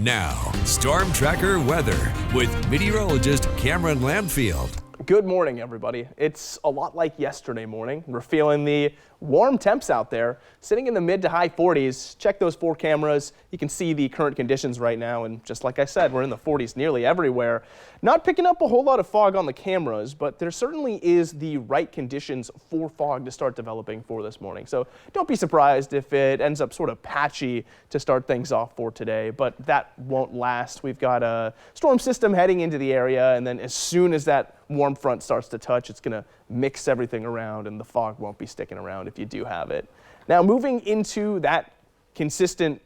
Now, Storm Tracker weather with meteorologist Cameron Landfield. Good morning, everybody. It's a lot like yesterday morning. We're feeling the warm temps out there, sitting in the mid to high 40s. Check those 4 cameras. You can see the current conditions right now, and just like I said, we're in the 40s nearly everywhere. Not picking up a whole lot of fog on the cameras, but there certainly is the right conditions for fog to start developing for this morning. So don't be surprised if it ends up sort of patchy to start things off for today, but that won't last. We've got a storm system heading into the area, and then as soon as that warm front starts to touch, it's going to mix everything around, and the fog won't be sticking around if you do have it. Now, moving into that consistent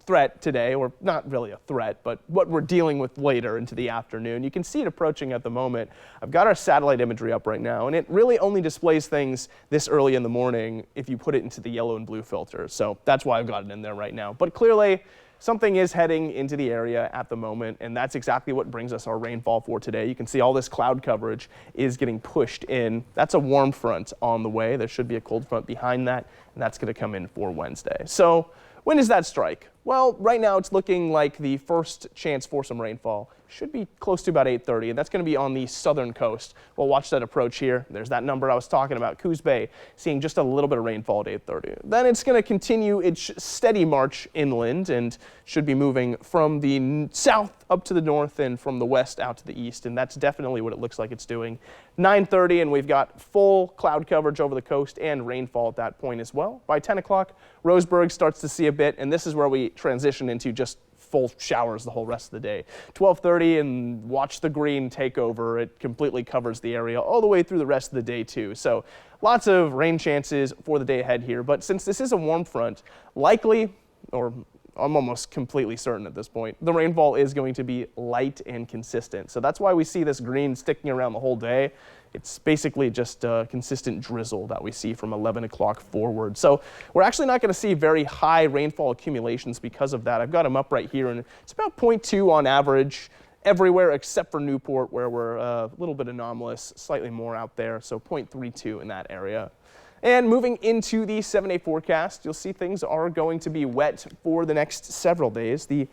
threat today, or not really a threat, but what we're dealing with later into the afternoon. You can see it approaching at the moment. I've got our satellite imagery up right now, and it really only displays things this early in the morning if you put it into the yellow and blue filter. So that's why I've got it in there right now. But clearly, something is heading into the area at the moment, and that's exactly what brings us our rainfall for today. You can see all this cloud coverage is getting pushed in. That's a warm front on the way. There should be a cold front behind that, and that's going to come in for Wednesday. So when does that strike? Well, right now it's looking like the first chance for some rainfall should be close to about 8:30, and that's going to be on the southern coast. We'll watch that approach here. There's that number I was talking about, Coos Bay, seeing just a little bit of rainfall at 8:30. Then it's going to continue its steady march inland and should be moving from the south up to the north and from the west out to the east, and that's definitely what it looks like it's doing. 9:30, and we've got full cloud coverage over the coast and rainfall at that point as well. By 10 o'clock, Roseburg starts to see a bit, and this is where we transition into just full showers the whole rest of the day. 12:30, and watch the green take over. It completely covers the area all the way through the rest of the day too. So lots of rain chances for the day ahead here. But since this is a warm front, likely, or I'm almost completely certain at this point, the rainfall is going to be light and consistent. So that's why we see this green sticking around the whole day. It's basically just a consistent drizzle that we see from 11 o'clock forward. So we're actually not going to see very high rainfall accumulations because of that. I've got them up right here, and it's about 0.2 on average everywhere except for Newport, where we're a little bit anomalous, slightly more out there, so 0.32 in that area. And moving into the 7-day forecast, you'll see things are going to be wet for the next several days. The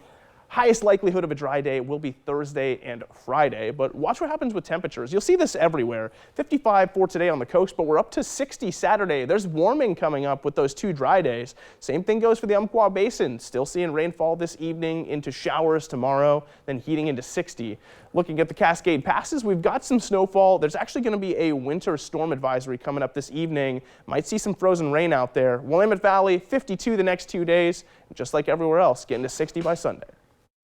highest likelihood of a dry day will be Thursday and Friday, but watch what happens with temperatures. You'll see this everywhere. 55 for today on the coast, but we're up to 60 Saturday. There's warming coming up with those 2 dry days. Same thing goes for the Umpqua Basin. Still seeing rainfall this evening into showers tomorrow, then heating into 60. Looking at the Cascade Passes, we've got some snowfall. There's actually going to be a winter storm advisory coming up this evening. Might see some frozen rain out there. Willamette Valley, 52 the next 2 days. Just like everywhere else, getting to 60 by Sunday.